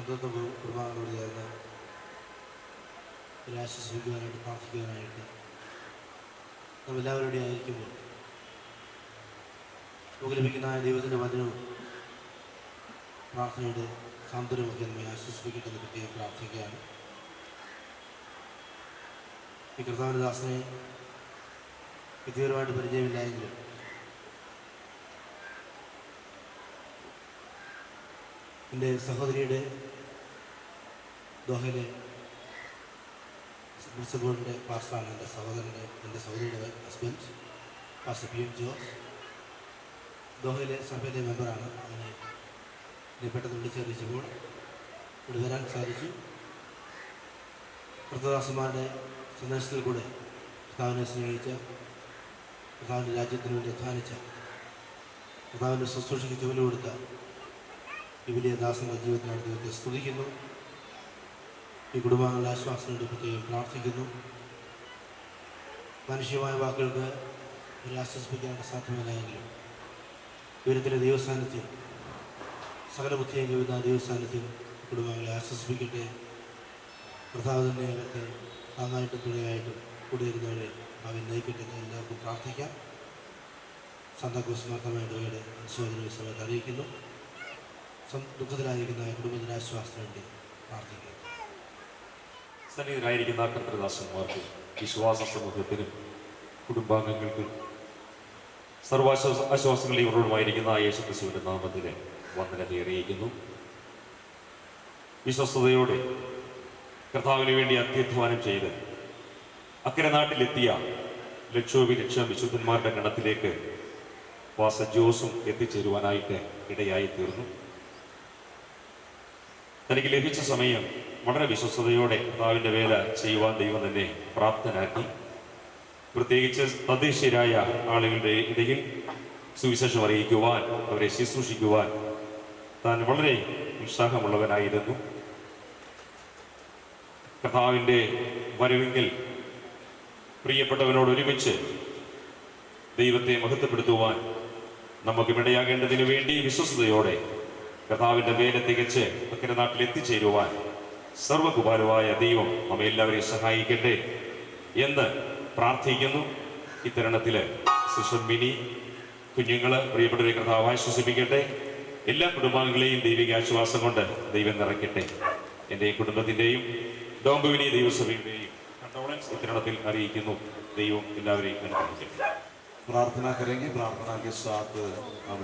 സ്വന്തം കുടുംബാംഗങ്ങളോട് ചേർന്ന് ആശ്വസിപ്പിക്കുവാനായിട്ട് പ്രാർത്ഥിക്കുവാനായിട്ട് നാം എല്ലാവരുടെയും ആയിരിക്കുമ്പോൾ നമുക്ക് ലഭിക്കുന്ന ദൈവത്തിൻ്റെ വചനവും പ്രാർത്ഥനയുടെ സാന്ത്വനമൊക്കെ നമ്മെ ആശ്വസിപ്പിക്കട്ടെന്ന് പ്രത്യേകം പ്രാർത്ഥിക്കുകയാണ്. ഈ കർത്താവിൻ്റെ വ്യക്തിപരമായിട്ട് പരിചയമില്ലായെങ്കിലും എൻ്റെ സഹോദരിയുടെ ദോഹയിലെ പ്രിൻസിപ്പളിൻ്റെ പാസ്റ്ററാണ് എൻ്റെ സഹോദരിയുടെ husband pastor P M Jose. ദോഹയിലെ സഭയിലെ മെമ്പറാണ്. അങ്ങനെ പെട്ടെന്ന് വിളിച്ചറിയിച്ചപ്പോൾ ഇവിടെ വരാൻ സാധിച്ചു. കർത്തദാസന്മാരുടെ സന്ദേശത്തിൽ കൂടെ കർത്താവിനെ സ്നേഹിച്ച, കർത്താവിൻ്റെ രാജ്യത്തിന് വേണ്ടി അധ്വാനിച്ച, കർത്താവിൻ്റെ ശുശ്രൂഷയ്ക്ക് ചുമല് കൊടുത്ത ഈ വലിയ ദാസന്റെ ജീവിതത്തിനാണ് ദൈവത്തെ സ്തുതിക്കുന്നു. ഈ കുടുംബാംഗങ്ങളുടെ ആശ്വാസം വേണ്ടി പ്രത്യേകം പ്രാർത്ഥിക്കുന്നു. മാനുഷികമായ വാക്കുകൾക്ക് ഒരു ആശ്വസിപ്പിക്കാനായിട്ട് സാധ്യമല്ലെങ്കിലും ദൈവത്തിൻ്റെ ദൈവസാന്നിധ്യം, സകല ബുദ്ധിയും കവിത ദൈവസാന്നിധ്യം കുടുംബാംഗങ്ങളെ ആശ്വസിപ്പിക്കട്ടെ. കർത്താവ് തന്നെ അവർക്ക് താങ്ങായിട്ടും തുണയായിട്ടും കൂടിയിരുന്നവരെ അവൻ നയിക്കട്ടെ എന്ന് എല്ലാവർക്കും പ്രാർത്ഥിക്കാം. സാന്താക്രൂസ് മാർത്തമ്മയുടെ ഇടവകയുടെ അനുശോചന സമയത്ത് അറിയിക്കുന്നു. ദുഃഖത്തിലായിരിക്കുന്ന കുടുംബത്തിൻ്റെ ആശ്വാസത്തിന് വേണ്ടി പ്രാർത്ഥിക്കുക. സന്നിഹിതരായിരിക്കുന്ന കർത്തൃദാസന്മാർക്കും വിശ്വാസ സമൂഹത്തിനും കുടുംബാംഗങ്ങൾക്കും സർവാശ്വാസങ്ങൾ ഇവരോടുമായിരിക്കുന്ന യേശുക്രിസ്തുവിന്റെ നാമത്തിൽ വന്ദനത്തെ അറിയിക്കുന്നു. വിശ്വസ്തയോടെ കർത്താവിന് വേണ്ടി അത്യധ്വാനം ചെയ്ത് അക്കരെ നാട്ടിലെത്തിയ ലക്ഷോപലക്ഷം വിശുദ്ധന്മാരുടെ ഗണത്തിലേക്ക് പാസ്റ്റർ ജോസും എത്തിച്ചേരുവാനായിട്ട് ഇടയായി തീർന്നു. തനിക്ക് ലഭിച്ച സമയം വളരെ വിശ്വസ്തയോടെ കർത്താവിൻ്റെ വേല ചെയ്യുവാൻ ദൈവം തന്നെ പ്രാപ്തനാക്കി. പ്രത്യേകിച്ച് തദ്ദേശീയരായ ആളുകളുടെ ഇടയിൽ സുവിശേഷം അറിയിക്കുവാൻ, അവരെ ശുശ്രൂഷിക്കുവാൻ താൻ വളരെ ഉത്സാഹമുള്ളവനായിരുന്നു. കർത്താവിൻ്റെ വരവെങ്കിൽ പ്രിയപ്പെട്ടവനോട് ഒരുമിച്ച് ദൈവത്തെ മഹത്വപ്പെടുത്തുവാൻ നമുക്ക് ഇടയാകേണ്ടതിനു വേണ്ടി വിശ്വസ്തയോടെ കർത്താവിൻ്റെ വേല തികച്ച് അക്കരെ നാട്ടിൽ എത്തിച്ചേരുവാൻ സർവകുമാരമായ ദൈവം നമ്മെ എല്ലാവരെയും സഹായിക്കട്ടെ എന്ന് പ്രാർത്ഥിക്കുന്നു. ഇത്തരണത്തിൽ സിസ്റ്റർ മിനി, കുഞ്ഞുങ്ങള്, പ്രിയപ്പെട്ടവരെ കർത്താവ് ആശ്വസിപ്പിക്കട്ടെ. എല്ലാ കുടുംബാംഗങ്ങളെയും ദൈവിക ആശ്വാസം കൊണ്ട് ദൈവം നിറയ്ക്കട്ടെ. എൻ്റെ കുടുംബത്തിൻ്റെയും ഡോംബുവിനി ദൈവസഭയുടെയും കണ്ടോളൻസ് ഇത്തരണത്തിൽ അറിയിക്കുന്നു. ദൈവം എല്ലാവരെയും അനുഗ്രഹിക്കട്ടെ. प्रार्थना करेंगे. प्रार्थना के साथ हम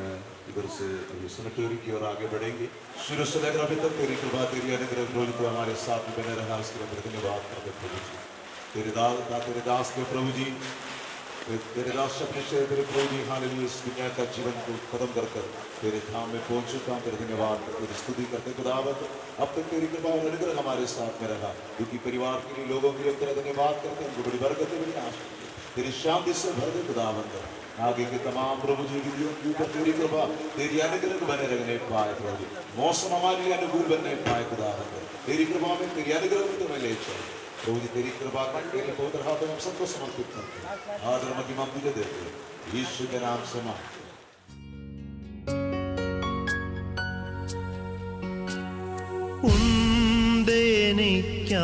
इधर से सेनेटरी की ओर आगे बढ़ेंगे. शुरू से लेकर अभी तक तेरी कृपा, तेरी अनुग्रह तो हमारे साथ बने रहा, इसके लिए धन्यवाद करते प्रभु जी. तेरे दास के प्रभु जी, तेरे दास अपने से तेरे प्रभु जी हालेलुया इस दुनिया का जीवन को खत्म कर कर तेरे धाम में पहुंच चुका हूँ. तेरे धन्यवाद, तेरी स्तुति करते खुदावत. अब तक तेरी कृपा और अनुग्रह हमारे साथ में रहा. क्योंकि परिवार के लिए, लोगों के लिए तेरा धन्यवाद करते हैं. उनको बड़ी बरकतें, बड़ी आशीष, तेरी शांति से भर दे खुदावंत. आगे के तमाम प्रभु जी विधियों के ऊपर तेरी कृपा, तेरी अनुग्रह बने रहने पाए प्रभु जी. मौसम हमारे लिए अनुकूल बनने पाए खुदावंत. तेरी कृपा में, तेरी अनुग्रह में तुम्हें ले चले प्रभु जी. तेरी कृपा करके पवित्र हाथों में हम सबको समर्पित करते हैं. आदर महिमा तुझे देते हैं यीशु के नाम से मांगते हैं.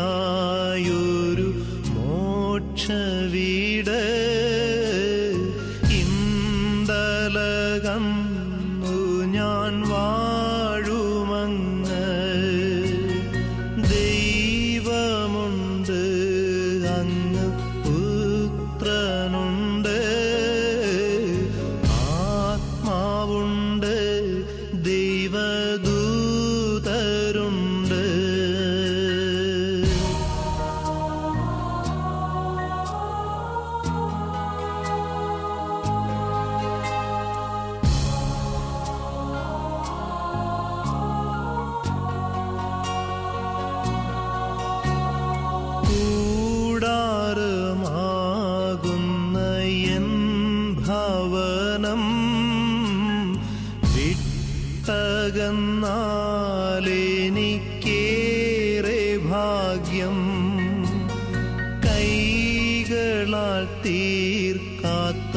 ഉണ്ടെനിക്കായൊരു മോക്ഷവീട് ഇന്തലകന്നു ഞാൻ വാഴുമങ്ങ്. ദൈവമുണ്ട്, അങ്ങ് പുത്രനുണ്ട്, ആത്മാവുണ്ട്, ദൈവദൂതരുണ്ട്. കൂടാരമാകുന്ന എൻ ഭവനം വിട്ടകന്നാലെനിക്കേറെ ഭാഗ്യം. കൈകളാൽ തീർക്കാത്ത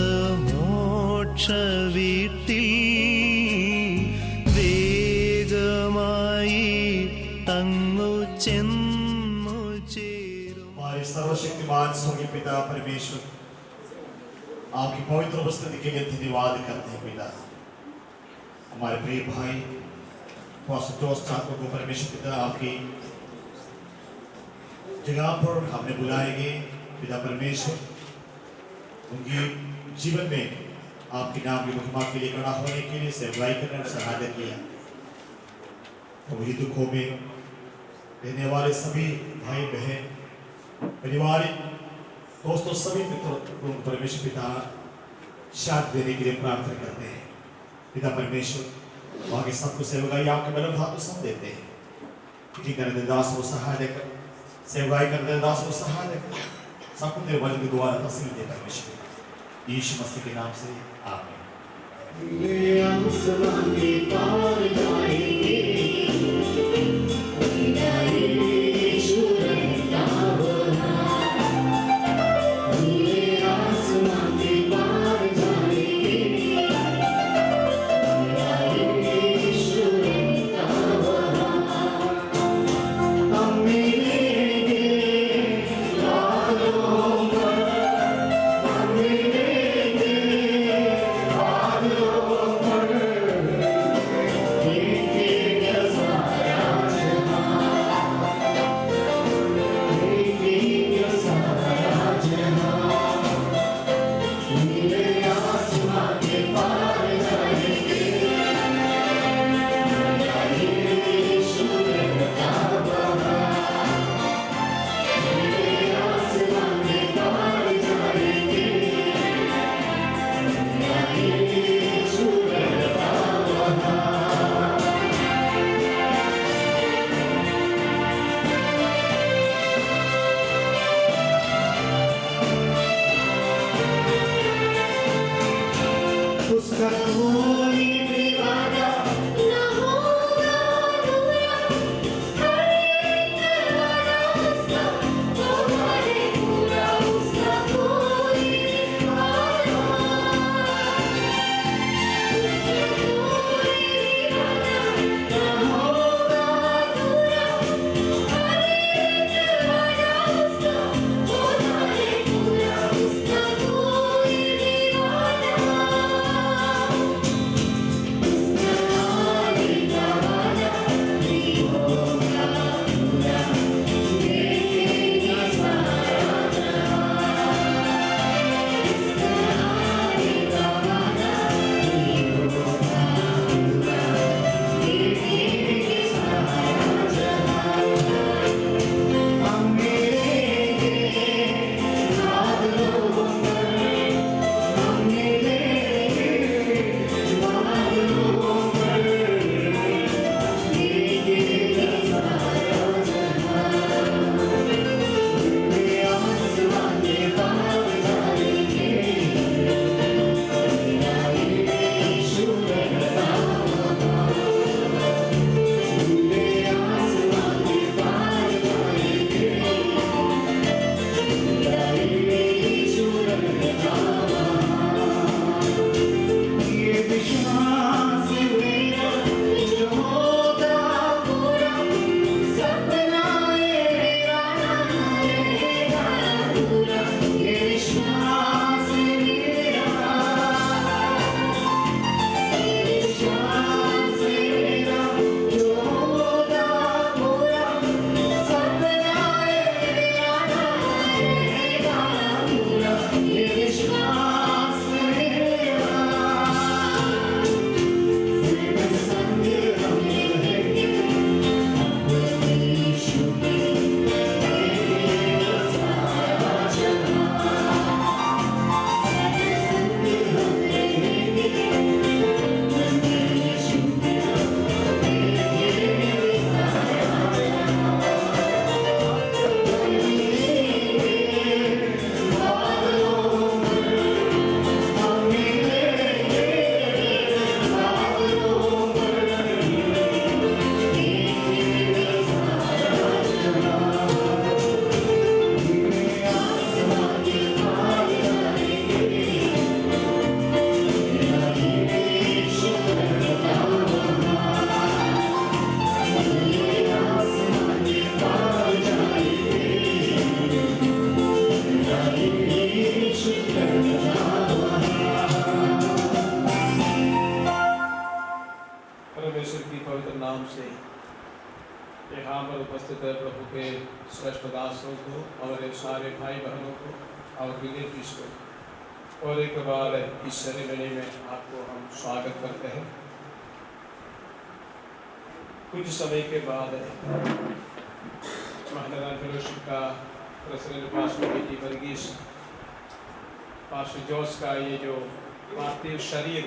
മോക്ഷവീട്ടിൽ വേഗമായിട്ട हमारे सर्वशक्तिमान स्वर्गीय पिता परमेश्वर, आपकी पवित्र उपस्थिति के लिए धन्यवाद करते हैं पिता। हमारे प्रिय भाई पास्टर जोस ठाकुर को परमेश्वर पिता आपकी जगह पर हमने बुलाएंगे पिता परमेश्वर, उनकी जीवन में आपके नाम की महिमा के लिए खड़ा होने के लिए सेवकाई करने और सहायता किया। तो वही दुखों में रहने वाले सभी भाई बहन, परिवारिक दोस्तों, सभी मित्रों को परमेश्वर पिता शांति देने के लिए प्रार्थना करते हैं। पिता परमेश्वर वहाँ के सबको सेवकाई आपके बलम हाथ में सौंप देते हैं। किसी करने दास को सहाय देकर, सेवकाई करने दास को सहाय देकर सबको तेरे वचन के द्वारा तस्वीर दे परमेश्वर, यीशु मसीह के नाम से आमीन। श्रेष्ठ दासों को और सारे भाई बहनों को और रिलेटिव्स को और एक बार इस सेरेमनी में आपको हम स्वागत करते हैं। कुछ समय के बाद महानगर फेलोशिप का प्रेसिडेंट पास्टर बेटी वर्गीस पास्टर जोस का ये जो पार्थिव शरीर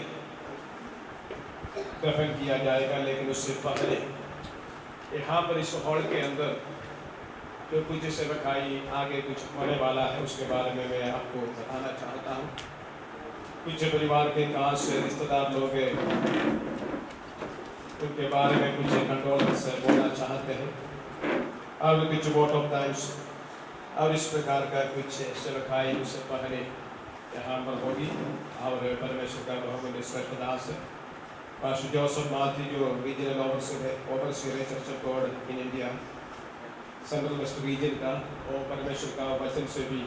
दफन किया जाएगा, लेकिन उससे पहले यहाँ पर इस हॉल के अंदर जो कुछ सेवकाई आगे कुछ होने वाला है उसके बारे में मैं आपको बताना चाहता हूँ। कुछ परिवार के खास रिश्तेदार लोग हैं, उनके बारे में कुछ कंडोलेंस बोलना चाहते हैं और कुछ वोट ऑफ थैंक्स और इस प्रकार का कुछ सेवकाई उससे पहले यहाँ पर होगी। और परमेश्वर का बहुमूल्य श्रेष्ठ दास पास्टर जोसेफ माथी जो रीजनल ओवरसीयर है church of God in India central west region का, और परमेश्वर का वचन से भी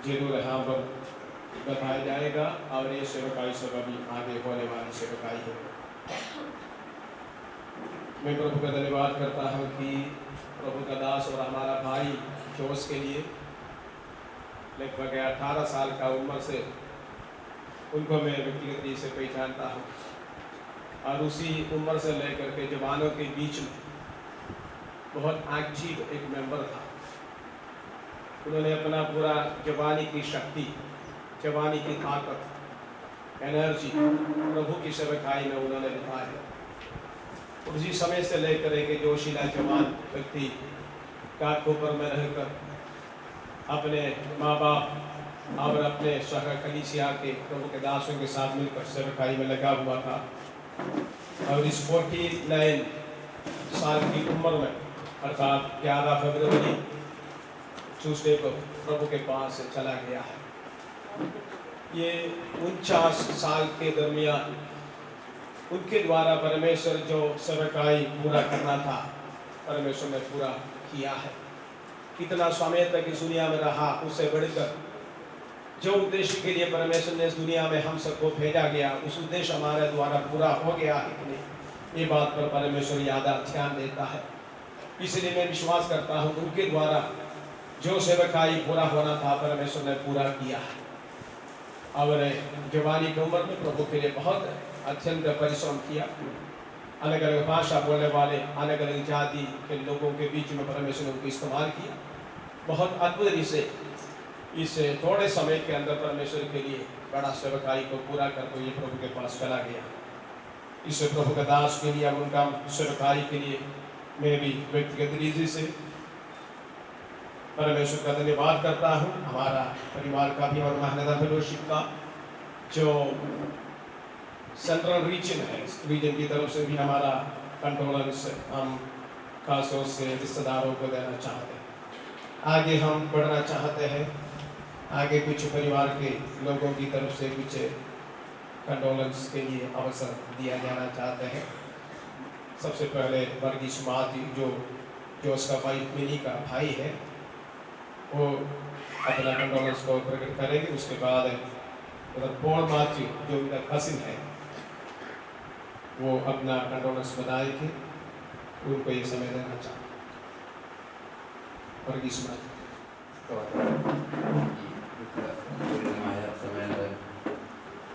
जरूर यहाँ पर बताया जाएगा। और ये सेवकाई सब अभी आगे होने वाली सेवकाई है। मैं प्रभु का धन्यवाद करता हूँ कि प्रभु का दास और हमारा भाई जोश के लिए लगभग 18 साल का उम्र से उनको मैं व्यक्तिगत रूप से पहचानता हूँ और उसी उम्र से लेकर के जवानों के बीच में बहुत एक्टिव एक मेंबर था। उन्होंने अपना पूरा जवानी की शक्ति, जवानी की ताकत, एनर्जी प्रभु की सेवकाई में उन्होंने दिखाया। उसी समय से लेकर एक जोशीला जवान व्यक्ति घाटकोपर में रहकर अपने माँ बाप और अपने सह कलीसिया के प्रभु के दासों के साथ मिलकर सेवकाई में लगा हुआ था। और इस 49 साल की उम्र में अर्थात 11 फरवरी ट्यूसडे को प्रभु के पास चला गया है। ये 49 साल के दरमियान उनके द्वारा परमेश्वर जो सेवकाई पूरा करना था परमेश्वर ने पूरा किया है। कितना समय तक इस दुनिया में रहा, उससे बढ़कर जो उद्देश्य के लिए परमेश्वर ने इस दुनिया में हम सबको भेजा गया उस उद्देश्य हमारे द्वारा पूरा हो गया है कि नहीं, ये बात पर परमेश्वर ज़्यादा ध्यान देता है। इसलिए मैं विश्वास करता हूँ उनके द्वारा जो सेवकाई पूरा होना था परमेश्वर ने पूरा किया है। और जवानी की उम्र में प्रभु के लिए बहुत अत्यंत परिश्रम किया। अलग अलग भाषा बोलने वाले अलग अलग जाति के लोगों के बीच में परमेश्वर ने उनको इस्तेमाल किया। बहुत अद्भुत से इस थोड़े समय के अंदर परमेश्वर के लिए बड़ा सेवकाई को पूरा करके ये प्रभु के पास चला गया। इस प्रभु के दास के लिए उनका सेवकाई के लिए मैं भी व्यक्तिगत रीति से परमेश्वर का धन्यवाद करता हूँ। हमारा परिवार का भी और महानगर फेलोशिप का जो सेंट्रल रीजन है, रीजन की तरफ से भी हमारा कंडोलेंस हम खासतौर से रिश्तेदारों को देना चाहते हैं। आगे हम बढ़ना चाहते हैं, आगे कुछ परिवार के लोगों की तरफ से कुछ कंडोलेंस के लिए अवसर दिया जाना चाहते हैं। सबसे पहले वर्गीस माथी जो उसका भाई मिनी का भाई है वो अपना कंडोलेंस को प्रकट करेंगे। उसके बाद उधर पॉल माथी जो उनका कसिन है वो अपना कंडोलेंस बताएंगे। उनको ये समय देना चाहते वर्गीस माथी। സമയത്ത്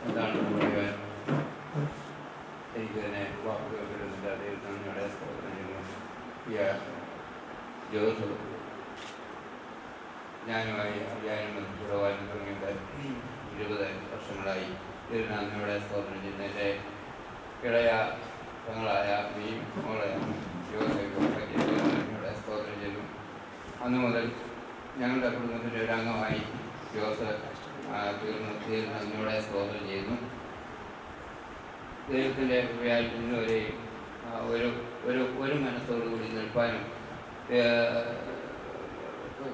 എന്താണ് പറയുവാൻ എനിക്ക് തന്നെ വാക്കുകൾ വരുന്നുണ്ട്. ദൈവത്തിനോടെ സ്തോത്രം ചെയ്യുന്നു. ജോസഫ് ഞാനുമായി അറിയാനും ബന്ധപ്പെടുവാനും തുടങ്ങിയിട്ട് 20 വർഷങ്ങളായി. നന്ദിയോടെ സ്തോത്രം ചെയ്യുന്നു. എൻ്റെ ഇളയ പെങ്ങളായ മോളെ ജോസഫ് നന്ദിയോടെ സ്തോത്രം ചെയ്യുന്നു. അന്ന് മുതൽ ഞങ്ങളുടെ കുടുംബത്തിൻ്റെ ഒരു അംഗമായി ജോസഫ് തീർന്ന് നന്ദിയോടെ സ്തോത്രം ചെയ്യുന്നു. ദൈവത്തിൻ്റെ കൃപയാൽ ഇന്നുവരെയും ഒരു മനസ്സോടുകൂടി നിൽപ്പാനും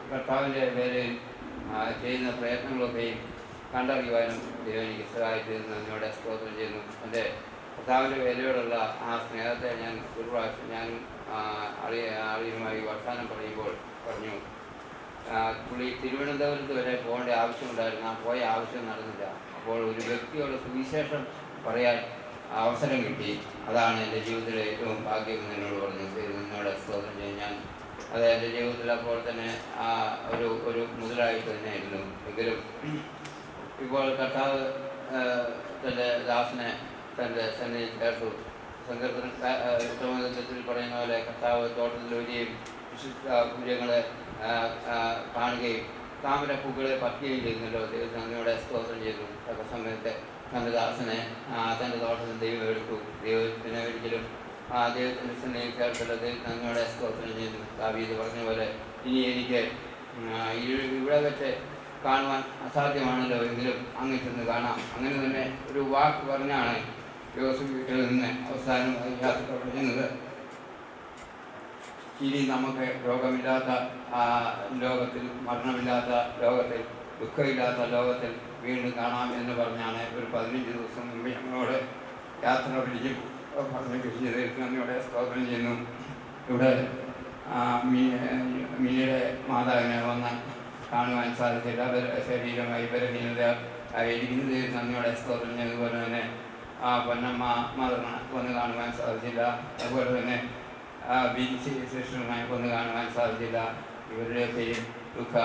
കർത്താവിൻ്റെ വേലയിൽ ചെയ്യുന്ന പ്രയത്നങ്ങളൊക്കെയും കണ്ടറിയുവാനും ദൈവം എനിക്ക് സഹായിച്ചിരുന്നു. നന്ദിയോടെ സ്തോത്രം ചെയ്യുന്നു. എൻ്റെ കർത്താവിൻ്റെ വേലയോടുള്ള ആ സ്നേഹത്തെ ഞാൻ ഒരു പ്രാവശ്യം ഞാൻ അളിയനുമായി വർത്തമാനം പറയുമ്പോൾ പറഞ്ഞു, പുള്ളി തിരുവനന്തപുരത്ത് വരെ പോകേണ്ട ആവശ്യമുണ്ടായിരുന്നു. ആ പോയ ആവശ്യം നടന്നില്ല. അപ്പോൾ ഒരു വ്യക്തിയോട് സുവിശേഷം പറയാൻ അവസരം കിട്ടി. അതാണ് എൻ്റെ ജീവിതത്തിലെ ഏറ്റവും ഭാഗ്യം എന്നോട് പറഞ്ഞു. എന്നോട് സ്തോത്രം ചെയ്യാൻ ഞാൻ അത് എൻ്റെ ജീവിതത്തിൽ അപ്പോൾ തന്നെ ഒരു മുതലായിട്ട് തന്നെയായിരുന്നു. എങ്കിലും ഇപ്പോൾ കർത്താവ് തൻ്റെ ദാസനെ തൻ്റെ സന്നിധിയിൽ ചേർത്തു. സങ്കീർത്തനത്തിൽ പറയുന്ന പോലെ കർത്താവ് തോട്ടത്തിൽ വരികയും വിശുദ്ധ പൂജകളെ കാണുകയും താമരപ്പൂക്കളെ പറ്റുകയും ചെയ്യുന്നല്ലോ. ദൈവത്തിന് നന്ദിയോടെ സ്തോത്രം ചെയ്തു. തക്ക സമയത്ത് തൻ്റെ ദാസനെ തൻ്റെ തോട്ടത്തിൽ ദൈവം എടുത്തു. ദൈവത്തിന് ഒരിക്കലും ദൈവത്തിൻ്റെ സന്നിധിയിൽ ചേർത്തല്ലോ. ദൈവത്തിന് നന്ദിയോടെ സ്തോത്രം ചെയ്തു. ദാവീദ് പറഞ്ഞ പോലെ ഇനി എനിക്ക് ഇവിടെ വെച്ച് കാണുവാൻ അസാധ്യമാണല്ലോ, എങ്കിലും അങ്ങ് ചെന്ന് കാണാം. അങ്ങനെ തന്നെ ഒരു വാക്ക് പറഞ്ഞാണ് യോസഫ് വീട്ടിൽ നിന്ന് അവസാനം യാത്ര തുടങ്ങുന്നത്. ഇനി നമുക്ക് രോഗമില്ലാത്ത ലോകത്തിൽ, മരണമില്ലാത്ത ലോകത്തിൽ, ദുഃഖമില്ലാത്ത ലോകത്തിൽ വീണ്ടും കാണാം എന്ന് പറഞ്ഞാണ് ഒരു 15 ദിവസം മുമ്പ് ഞങ്ങളോട് യാത്ര പിടിച്ച് പറഞ്ഞു കഴിഞ്ഞത്. നന്ദിയോടെ സ്തോത്രം ചെയ്യുന്നു. ഇവിടെ മിനിയുടെ മാതാവിനെ വന്ന് കാണുവാൻ സാധിച്ചില്ല. ശരീരമായി ബലഹീനത ഇരിക്കുന്നത് നന്ദിയോടെ സ്തോത്രം ചെയ്തതുപോലെ തന്നെ പൊന്നമ്മ മദറിനെ വന്ന് കാണുവാൻ സാധിച്ചില്ല. അതുപോലെ തന്നെ ബിൻസി സിസ്റ്ററിനെ വന്ന് കാണുവാൻ സാധിച്ചില്ല. ഇവരുടെയൊക്കെയും ദുഃഖ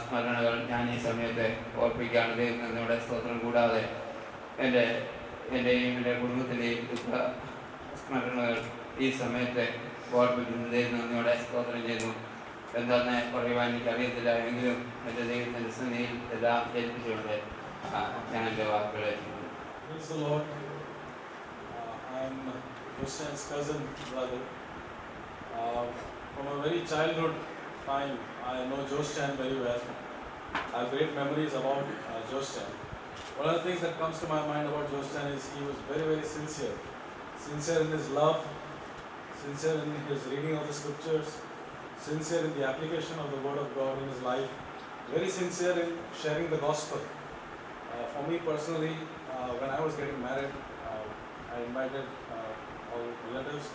സ്മരണകൾ ഞാൻ ഈ സമയത്ത് ഓർപ്പിക്കുകയാണ്. നന്ദിയോടെ സ്തോത്രം. കൂടാതെ എൻ്റെയും എൻ്റെ കുടുംബത്തിൻ്റെയും ദുഃഖ സ്മരണകൾ ഈ സമയത്ത് ഓർപ്പിക്കുന്നത് നന്ദിയോടെ സ്തോത്രം ചെയ്യുന്നു. എന്താണെന്ന് പറയുവാൻ എനിക്കറിയത്തില്ല, എങ്കിലും എൻ്റെ ദൈവത്തിൻ്റെ സന്നിധിയിൽ എല്ലാം ഏൽപ്പിച്ചുകൊണ്ട് ഞാൻ എൻ്റെ വാക്കുകളെ. Praise the Lord. I'm Jostan's cousin brother. From a very childhood time, I know Jostan very well. I have great memories about Jostan. One of the things that comes to my mind about Jostan is he was very, very sincere. Sincere in his love, sincere in his reading of the scriptures, sincere in the application of the word of God in his life, very sincere in sharing the gospel. For me personally, when I was getting married, I invited all relatives,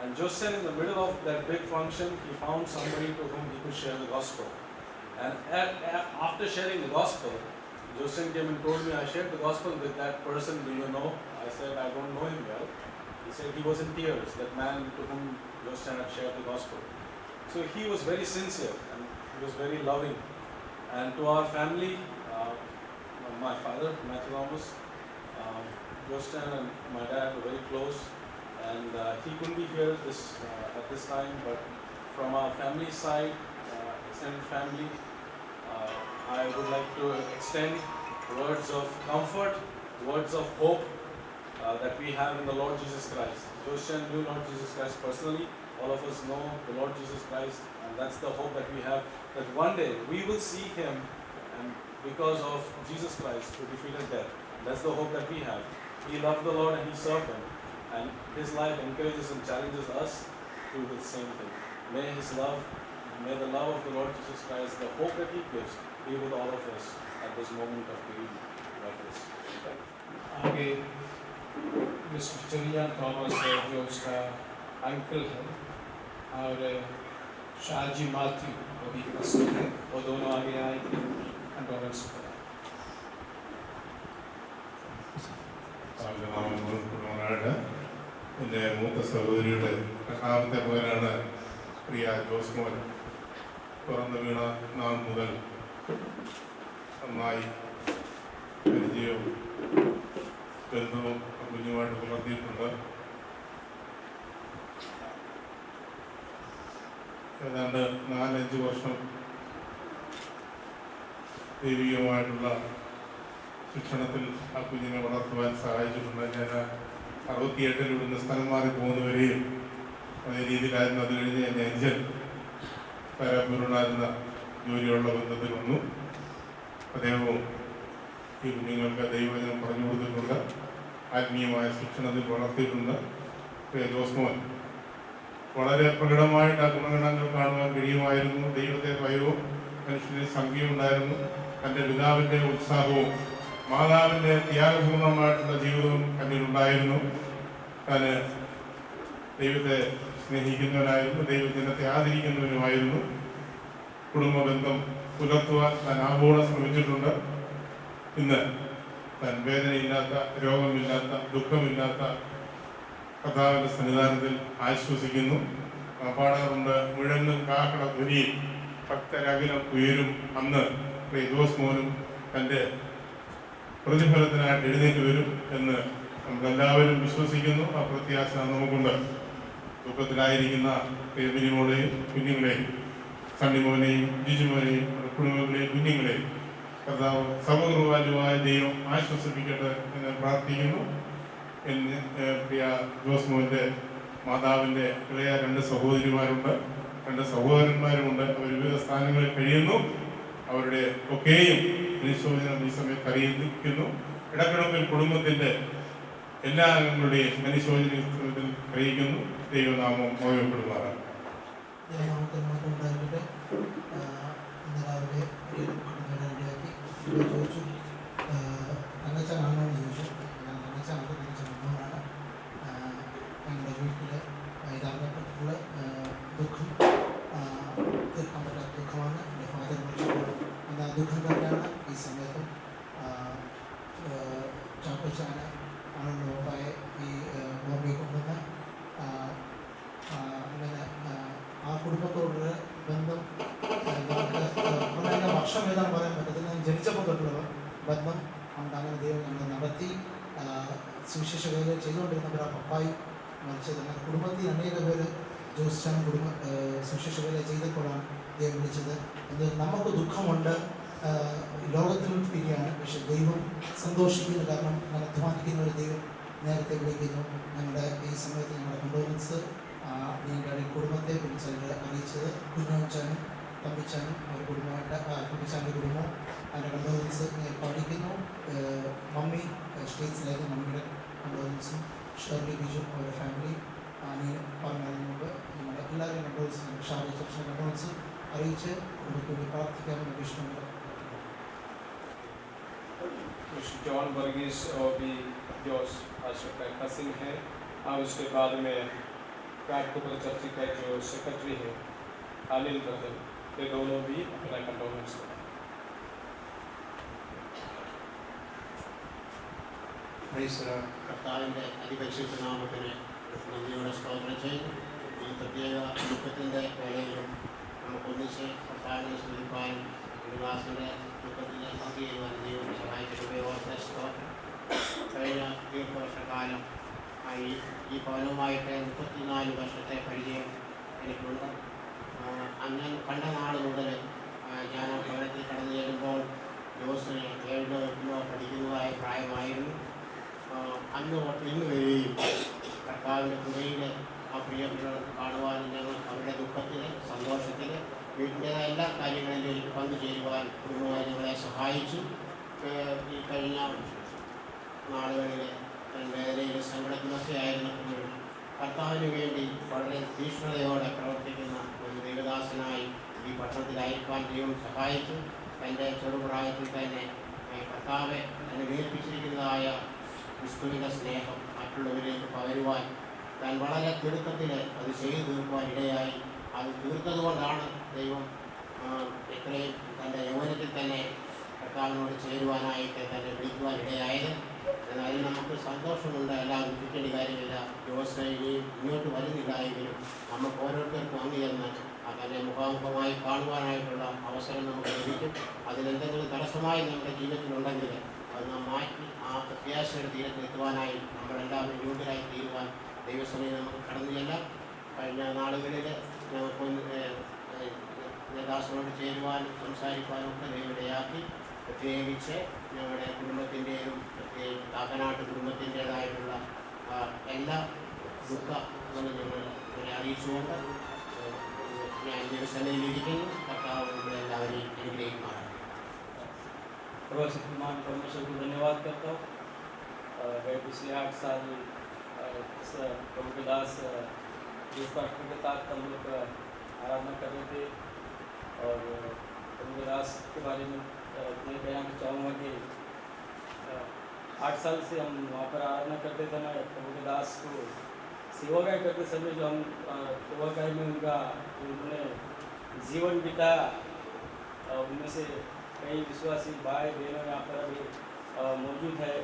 and just in the middle of that big function, he found somebody to whom he could share the gospel. And after sharing the gospel, Justin came and told me, I shared the gospel with that person, do you know? I said, I don't know him well. He said he was in tears, that man to whom Justin had shared the gospel. So he was very sincere and he was very loving. And to our family, my father, Matthew Thomas, Justin and my dad were very close, and he couldn't be here at this time, but from our family side, extended family, I would like to extend words of comfort, words of hope that we have in the Lord Jesus Christ. Justin knew Lord Jesus Christ personally. All of us know the Lord Jesus Christ, and that's the hope that we have, that one day we will see him, and because of Jesus Christ who defeated death. That's the hope that we have. He loved the Lord and he served him, and his life encourages and challenges us to do the same thing. May his love, may the love of the Lord Jesus Christ, the hope that he gives, be with all of us at this moment of bereavement like this. आगे mister चरियान Thomas है जो उसका uncle है, और Shahaji Matthew वो भी customer है, वो दोनों आगे आए थे कंडोलेंस करें. എൻ്റെ മൂത്ത സഹോദരിയുടെ രണ്ടാമത്തെ മകനാണ് പ്രിയ ജോസ്മോൻ. പിറന്നു വീണ നാൾ മുതൽ നന്നായി പരിചയവും ബന്ധവും കുഞ്ഞുമായിട്ട് പുലർത്തിയിട്ടുണ്ട്. ഏതാണ്ട് 4-5 വർഷം ദൈവികമായിട്ടുള്ള ശിക്ഷണത്തിൽ ആ കുഞ്ഞിനെ വളർത്തുവാൻ സഹായിച്ചിട്ടുണ്ട്. ഞാൻ 68 ഇവിടുന്ന് സ്ഥലം മാറി പോകുന്നവരെയും അതേ രീതിയിലായിരുന്നു. അത് കഴിഞ്ഞ് എൻ്റെ അഞ്ചൻ പരമ്പൂർണായിരുന്ന ജോലിയുള്ള ബന്ധത്തിൽ വന്നു. അദ്ദേഹവും ഈ കുഞ്ഞുങ്ങൾക്ക് ദൈവവചനം പറഞ്ഞു കൊടുത്തിട്ടുണ്ട്, ആത്മീയമായ ശിക്ഷണത്തിൽ വളർത്തിയിട്ടുണ്ട്. ജോസ്മോൻ വളരെ പ്രകടമായിട്ട് ആ ഗുണഗണങ്ങൾ കാണുവാൻ കഴിയുമായിരുന്നു. ദൈവത്തെ ഭയവും മനുഷ്യന് സംഖ്യയും ഉണ്ടായിരുന്നു. തൻ്റെ പിതാവിൻ്റെ ഉത്സാഹവും മാതാവിൻ്റെ ത്യാഗപൂർണമായിട്ടുള്ള ജീവിതവും കണ്ണിലുണ്ടായിരുന്നു. താൻ ദൈവത്തെ സ്നേഹിക്കുന്നവനായിരുന്നു, ദൈവജനത്തെ ആദരിക്കുന്നവനുമായിരുന്നു. കുടുംബ ബന്ധം പുലർത്തുവാൻ താൻ ആവോളം ശ്രമിച്ചിട്ടുണ്ട്. ഇന്ന് താൻ വേദനയില്ലാത്ത, രോഗമില്ലാത്ത, ദുഃഖമില്ലാത്ത കർത്താവിൻ്റെ സന്നിധാനത്തിൽ ആശ്വസിക്കുന്നു. പാടാറുണ്ട്. മുഴങ്ങും കാഹള ധ്വനിയിൽ ഭക്തരകിലം ഉയരും അന്ന് ജോസ് മോനും തൻ്റെ പ്രതിഫലത്തിനായിട്ട് എഴുന്നേറ്റ് വരും എന്ന് നമ്മളെല്ലാവരും വിശ്വസിക്കുന്നു. ആ പ്രത്യാശ നമുക്കുണ്ട്. ദുഃഖത്തിലായിരിക്കുന്ന മിനിമോളെയും കുഞ്ഞുങ്ങളെയും സണ്ണിമോനെയും ജിജുമോനെയും കുടുംബങ്ങളെയും കുഞ്ഞുങ്ങളെയും കർത്താവ് സർവകൃപാലുവായ ദൈവം ആശ്വസിപ്പിക്കട്ടെ എന്ന് പ്രാർത്ഥിക്കുന്നു. എന്ന് പ്രിയ ജോസ് മോൻ്റെ മാതാവിൻ്റെ ഇളയ 2 സഹോദരിമാരുണ്ട്, 2 സഹോദരന്മാരുമുണ്ട്. അവർ വിവിധ സ്ഥാനങ്ങളിൽ കഴിയുന്നു. അവരുടെ ഒക്കെയും അനുശോചനം ഈ സമയത്ത് അറിയിക്കുന്നു. ഇടക്കിടപ്പിൽ കുടുംബത്തിൻ്റെ എല്ലാ അംഗങ്ങളുടെയും അനുശോചനത്തിൽ അറിയിക്കുന്നു. ദൈവനാമം മോയപ്പെടുമാറാണ്. ഇന്ന് രാവിലെ റെഡിയാക്കി ചോദിച്ചു തങ്കച്ചാനാണോ എന്ന് ചോദിച്ചു. ഞാൻ തങ്കച്ചാനൊക്കെ തങ്കച്ചാണ്. ഞങ്ങളുടെ വീട്ടിൽ യഥാർത്ഥത്തിലുള്ള ദുഃഖം തീർക്കാൻ പറ്റാത്ത ദുഃഖമാണ്. എൻ്റെ ഫാദർ മരിച്ചപ്പോൾ എന്നാൽ ദുഃഖം തന്നെയാണ് ഈ സമയത്തും. ചാപ്പച്ചാന ആണെന്ന് ഉറപ്പായ ഈ ബോംബെ കൊണ്ടുവന്ന് അങ്ങനെ ആ കുടുംബത്തോടുള്ള ബന്ധം നമുക്ക് അങ്ങനെ വർഷം ഏതാണെന്ന് പറയാൻ പറ്റത്തില്ല. ഞാൻ ജനിച്ചപ്പോൾ തൊട്ടുള്ള ബന്ധം ഉണ്ട്. അങ്ങനെ ദൈവം ഞങ്ങൾ നടത്തി സുവിശേഷ വേല ചെയ്തുകൊണ്ടിരുന്നവർ ആ പപ്പായി മരിച്ചത്. അങ്ങനെ കുടുംബത്തിൽ അനേക പേര് ജോസ്റ്റാൻ സുവിശേഷ വേല ചെയ്തപ്പോഴാണ് ദൈവം വിളിച്ചത്. അത് നമുക്ക് ദുഃഖമുണ്ട്, ലോകത്തിൽ പിരിയാണ്, പക്ഷെ ദൈവം സന്തോഷിക്കുന്നു. കാരണം ഞാൻ അധ്വാനിക്കുന്ന ഒരു ദൈവം നേരത്തെ വിളിക്കുന്നു. ഞങ്ങളുടെ ഈ സമയത്ത് ഞങ്ങളുടെ കണ്ടോലൻസ് ഞങ്ങളുടെ കുടുംബത്തെ കുറിച്ച് അറിയിച്ചത് കുഞ്ഞോച്ചാനും തമ്പിച്ചാനും അവർ കുടുംബമായിട്ട് കുട്ടിച്ചാൻ്റെ കുടുംബവും അതിൻ്റെ കണ്ടോലൻസ് ഞാൻ പഠിക്കുന്നു. മമ്മി സ്റ്റേറ്റ്സിലായിരുന്നു. മമ്മിയുടെ കണ്ടോലൻസും ഷേർലി ബിജു അവരുടെ ഫാമിലി ഞാൻ പറഞ്ഞതിന് മുമ്പ് നമ്മുടെ എല്ലാവരുടെയും കണ്ടോലൻസ് ഷാർലി ചർച്ചിൻ്റെ കണ്ടോലൻസ് അറിയിച്ച് കുടുംബത്തിന് വേണ്ടി പ്രാർത്ഥിക്കാമെന്ന് ഇഷ്ടമുണ്ട്. जॉन वर्गीस और भी जोश का कसिन है और उसके बाद में काटपुर चर्च का जो सेक्रेटरी है अनिल ब्रदर, ये दोनों भी अपना कंडोलेंस करें. കർത്താവിൻ്റെ അതിപരിശുദ്ധ നാമത്തിന് നന്ദിയോടെ സ്തോത്രം ചെയ്തു. ഈ പ്രത്യേക ദുഃഖത്തിൻ്റെ വേളയിലും നമുക്കൊന്നിച്ച് കർത്താവിനെ സ്മരിപ്പാനും ദാസിൻ്റെ ദുഃഖത്തിൻ്റെ പങ്കുചെയ്യുവാനും ദൈവം സഹായിച്ചിട്ട് ഓർത്ത സ്തോത്രം. കഴിഞ്ഞ ദീർഘവർഷക്കാലം ഈ ഭവനവുമായിട്ട് 34 വർഷത്തെ പരിചയം എനിക്കുണ്ട്. അന്ന് കണ്ട നാൾ മുതൽ ഞാൻ ആ ഭവനത്തിൽ കടന്നു ചെല്ലുമ്പോൾ ജോസിന് 7 8 പഠിക്കുന്നതായ പ്രായമായിരുന്നു. അന്ന് ഇന്ന് വരികയും കർത്താവിൻ്റെ കൃപയിൽ ആ പ്രിയപ്പെട്ടവർക്ക് കാണുവാനും ഞങ്ങൾ അവരുടെ ദുഃഖത്തിൽ സന്തോഷത്തിൽ വീട്ടിൻ്റെതായ എല്ലാ കാര്യങ്ങളിലും എനിക്ക് പങ്കുചേരുവാൻ കുടുംബമായി ഞങ്ങളെ സഹായിച്ചു. ഈ കഴിഞ്ഞ നാളുകളിൽ വേദനയിൽ സങ്കടത്തിലൊക്കെ ആയിരുന്നപ്പോഴും കർത്താവിന് വേണ്ടി വളരെ തീക്ഷ്ണതയോടെ പ്രവർത്തിക്കുന്ന ഒരു ദൈവദാസനായി ഈ പട്ടണത്തിലായിരിക്കാൻ ദൈവം സഹായിച്ചു. എൻ്റെ ചെറുപ്രായത്തിൽ തന്നെ കർത്താവെ എന്നെ വീർപ്പിച്ചിരിക്കുന്നതായ ക്രിസ്തുവിൻ്റെ സ്നേഹം മറ്റുള്ളവരിലേക്ക് പകരുവാൻ താൻ വളരെ തിടുക്കത്തിൽ അത് ചെയ്തു തീർക്കുവാൻ ഇടയായി. അത് തീർത്തതുകൊണ്ടാണ് ദൈവം എത്രയും തൻ്റെ യൗവനത്തിൽ തന്നെ കർത്താവിനോട് ചേരുവാനായിട്ട് തന്നെ വിളിക്കുവാൻ ഇടയായത്. അതിൽ നമുക്ക് സന്തോഷമുണ്ട്. എല്ലാം ദുഃഖിക്കേണ്ട കാര്യമില്ല. ജോസ് ഇങ്ങോട്ട് വരുന്നില്ല എങ്കിലും നമുക്ക് ഓരോരുത്തർക്കും അങ്ങ് ചെന്ന് തന്നെ മുഖാമുഖമായി കാണുവാനായിട്ടുള്ള അവസരം നമുക്ക് ലഭിക്കും. അതിലെന്തെങ്കിലും തടസ്സമായി നമ്മുടെ ജീവിതത്തിലുണ്ടെങ്കിൽ അത് നാം മാറ്റി ആ പ്രത്യാശയുടെ തീരത്തെത്തുവാനായി നമ്മളെല്ലാവരും യോഗ്യരായി തീരുവാൻ ദൈവസമയം നമുക്ക് കടന്നു ചെല്ലാം. കഴിഞ്ഞ നാളുകളിൽ നമുക്ക് നേതാസിനോട് ചേരുവാനും സംസാരിക്കാനും ഒക്കെ ദൈവമിടയാക്കി. പ്രത്യേകിച്ച് ഞങ്ങളുടെ കുടുംബത്തിൻ്റെയും കാക്കനാട്ട് കുടുംബത്തിൻ്റേതായിട്ടുള്ള എല്ലാ ദുഃഖങ്ങളും ഞങ്ങളെ അറിയിച്ചുകൊണ്ട് ഞാൻ ദൈവസന്നിധിയിലിരിക്കുന്നു. കർത്താവ് എല്ലാവരെയും അനുഗ്രഹിക്കുമാറാണ്. सर्वशक्तिमान परमेश्वर को धन्यवाद करता हूँ. पिछले 8 साल प्रभु के दास जिस पास्टर के साथ हम लोग आराधना कर रहे थे और प्रभु के दास के बारे में मैं कहना चाहूँगा कि 8 साल से हम वहाँ पर आराधना करते थे. मैं प्रभु के दास को सेवागाय करते समय जो हम सेवागाय में उनका उन्होंने जीवन बिताया उनमें से कई विश्वासी भाई बहनों यहाँ पर अभी मौजूद है.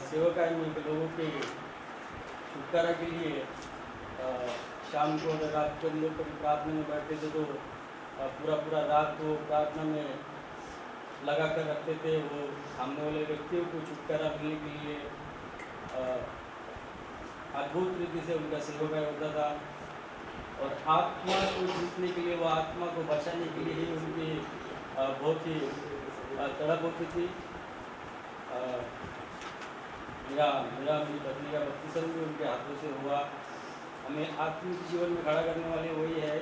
सेवाकाय में लोगों के छुटकारा के लिए शाम को अगर रात को हम लोग कभी प्रार्थना में बैठते थे तो पूरा रात को प्रार्थना में लगा कर रखते थे। वो सामने वाले व्यक्तियों को छुटकारा मिलने के लिए अद्भुत रीति से उनका सेवा होता था और आत्मा को जीतने के लिए, वो आत्मा को बचाने के लिए ही उनकी बहुत ही तड़प होती थी। मेरी पत्नी का बपतिस्मा भी उनके हाथों से हुआ। हमें आत्मिक जीवन में खड़ा करने वाले वही है।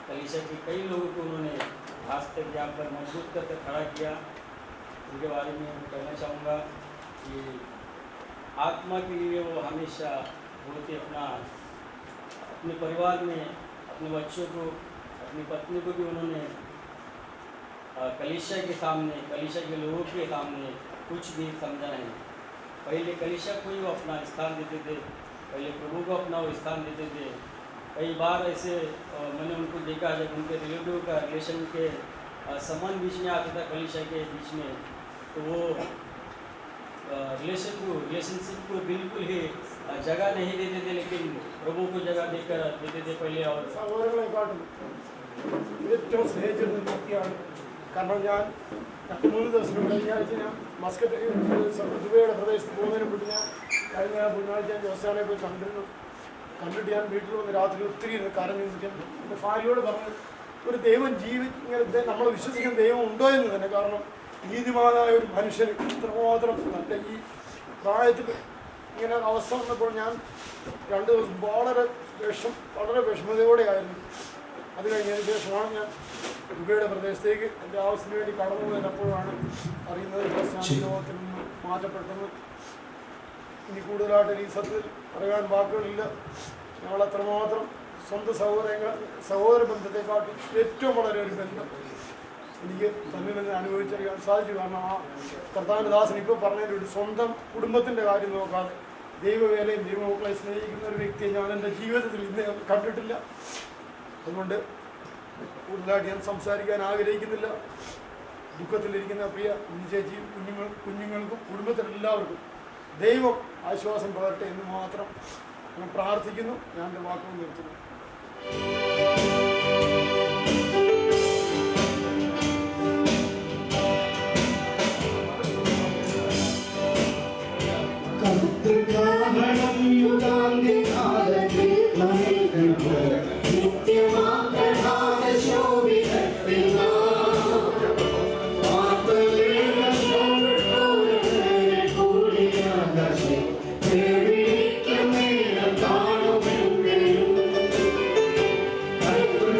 कलीसिया के कई लोगों को उन्होंने आज तक यहाँ पर मजबूत करके खड़ा किया। उनके बारे में मैं कहना चाहूँगा कि आत्मा के लिए वो हमेशा बहुत ही अपने परिवार में अपने बच्चों को, अपनी पत्नी को भी उन्होंने कलीसिया के सामने, कलीसिया के लोगों के सामने कुछ भी समझा नहीं। पहले कलीसिया को ही वो अपना स्थान देते थे, पहले प्रभु को अपना वो स्थान देते थे। कई बार ऐसे मैंने उनको देखा जब उनके रिलेटिव का रिलेशन के संबंध बीच में आता था कलीसिया के बीच में, तो वो रिलेशनशिप को बिल्कुल ही जगह नहीं देते थे, लेकिन प्रभु को जगह देकर देते थे पहले। और ഏറ്റവും സ്നേഹിച്ചിരുന്ന വ്യക്തിയാണ്. കാരണം ഞാൻ 2-3 ദിവസം കഴിഞ്ഞ ആഴ്ച ഞാൻ മസ്കറ്റ് ദുബൈയുടെ പ്രദേശത്ത് പോകുന്നതിന് മുമ്പ് ഞാൻ കഴിഞ്ഞ ബുധനാഴ്ച ഞാൻ ജോസാനെ പോയി കണ്ടിട്ട് ഞാൻ വീട്ടിൽ വന്ന് രാത്രി ഒത്തിരി കരഞ്ഞു നിൽക്കാൻ എൻ്റെ ഭാര്യയോട് പറഞ്ഞു, ഒരു ദൈവം ഇങ്ങനെ നമ്മൾ വിശ്വസിക്കുന്ന ദൈവം ഉണ്ടോ എന്ന് തന്നെ. കാരണം നീതിമാനായ ഒരു മനുഷ്യന് ഇത്രമാത്രം നല്ല ഈ പ്രായത്തിൽ ഇങ്ങനെ അവസ്ഥ വന്നപ്പോൾ ഞാൻ 2 ദിവസം വളരെ വിഷമതയോടെ ആയിരുന്നു. അത് കഴിഞ്ഞതിന് ശേഷമാണ് ഞാൻ ദുബൈയുടെ പ്രദേശത്തേക്ക് എൻ്റെ ആവശ്യത്തിന് വേണ്ടി കടന്നു പോയപ്പോഴാണ് അറിയുന്നത് ലോകത്തിൽ നിന്ന് മാറ്റപ്പെട്ടെന്ന്. ഇനി കൂടുതലായിട്ട് ഈ സത്യത്തിൽ പറയാൻ വാക്കുകളില്ല. ഞങ്ങൾ അത്രമാത്രം സ്വന്തം സഹോദര ബന്ധത്തെക്കാട്ടി ഏറ്റവും വളരെ ഒരു ബന്ധം എനിക്ക് തന്നിൽ നിന്ന് അനുഭവിച്ചറിയാൻ സാധിച്ചു. കാരണം ആ കർത്താവിദാസൻ ഇപ്പോൾ പറഞ്ഞതിലൊരു സ്വന്തം കുടുംബത്തിൻ്റെ കാര്യം നോക്കാതെ ദൈവവേലയും ദൈവമക്കളെ സ്നേഹിക്കുന്ന ഒരു വ്യക്തിയെ ഞാൻ എൻ്റെ ജീവിതത്തിൽ ഇന്ന് കണ്ടിട്ടില്ല. അതുകൊണ്ട് കൂടുതലായിട്ട് ഞാൻ സംസാരിക്കാൻ ആഗ്രഹിക്കുന്നില്ല. ദുഃഖത്തിലിരിക്കുന്ന പ്രിയ ചേച്ചിയും കുഞ്ഞുങ്ങൾക്കും കുടുംബത്തിലെല്ലാവർക്കും ദൈവം ആശ്വാസം പകരട്ടെ എന്ന് മാത്രം ഞാൻ പ്രാർത്ഥിക്കുന്നു. ഞാൻ എൻ്റെ വാക്കുകൾ നിർത്തുന്നു. Thank you.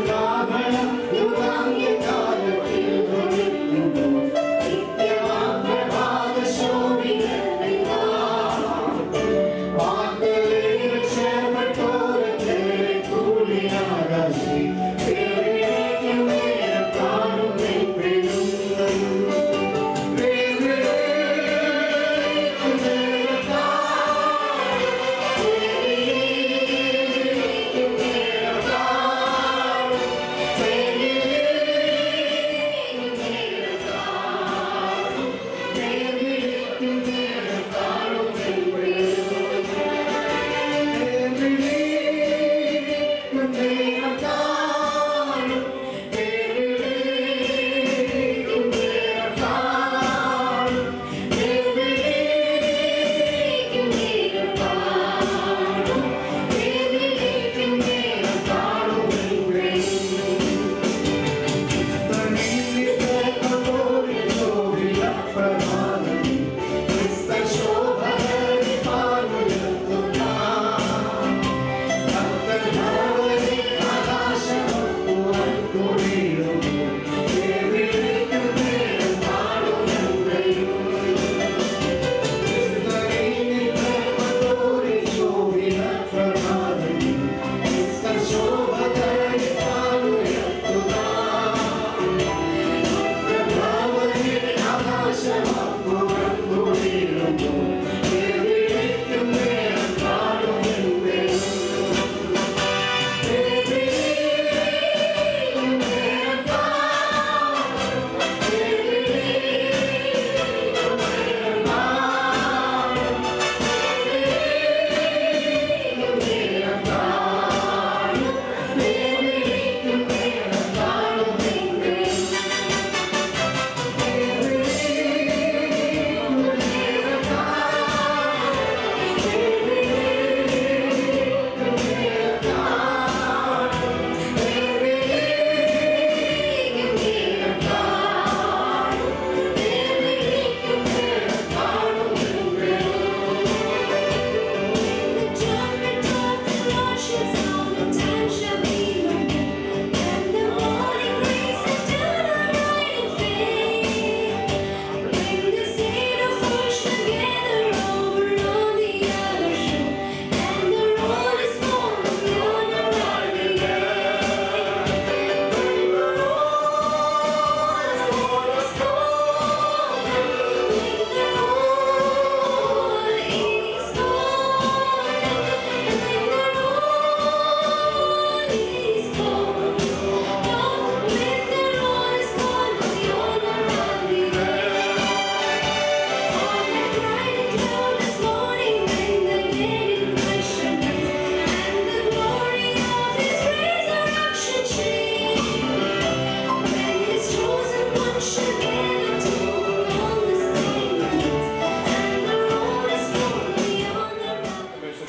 परमेश्वर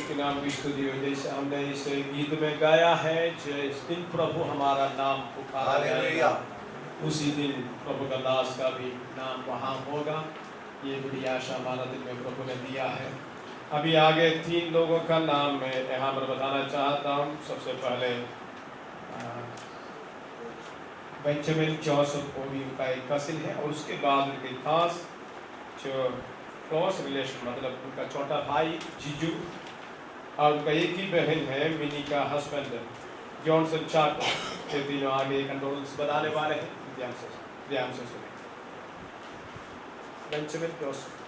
के नाम की स्तुति हो। जैसे हमने इस गीत में गाया है, जिस दिन प्रभु हमारा नाम पुकारा जाएगा उसी दिन प्रभु का दास का भी नाम वहाँ होगा। ये बड़ी आशा हमारा दिन में प्रभु ने दिया है। अभी आगे 3 लोगों का नाम मैं यहाँ पर बताना चाहता हूँ। सबसे पहले बेंजामिन जोसेफ ओवी का एक कसिन है, और उसके बाद उनके खास जो क्लोज रिलेशन मतलब उनका छोटा भाई जीजू, और उनका एक ही बहन है मिनी का हस्बैंड जॉनसन चाको। ये तीनों आगे कंडोलेंस बताने वाले हैं। ध्यान से सुने। Benjamin Joseph.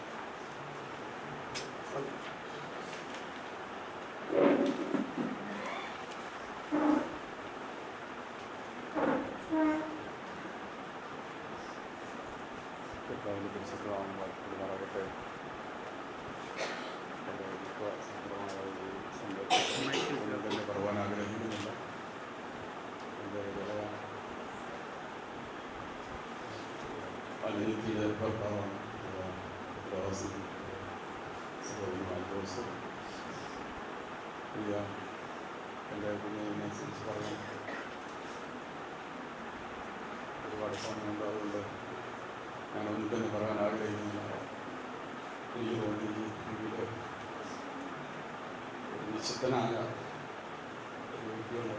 പറയാൻ ആഗ്രഹിക്കുന്നില്ല. അനിയത്തിയുടെ ഭർത്താവാണ് പ്രവാസി സഹോദരൻ ജോസഫ്. പ്രിയ എൻ്റെ കുഞ്ഞിനനുസരിച്ച് പറയാൻ ഒരുപാട് സമയമുണ്ട്. അതുകൊണ്ട് ഞാനൊന്നും തന്നെ പറയാൻ ആഗ്രഹിക്കുന്നില്ല. എനിക്ക് തോന്നി ഈ വിശുദ്ധനായ ഒരു വ്യക്തിയുണ്ട്.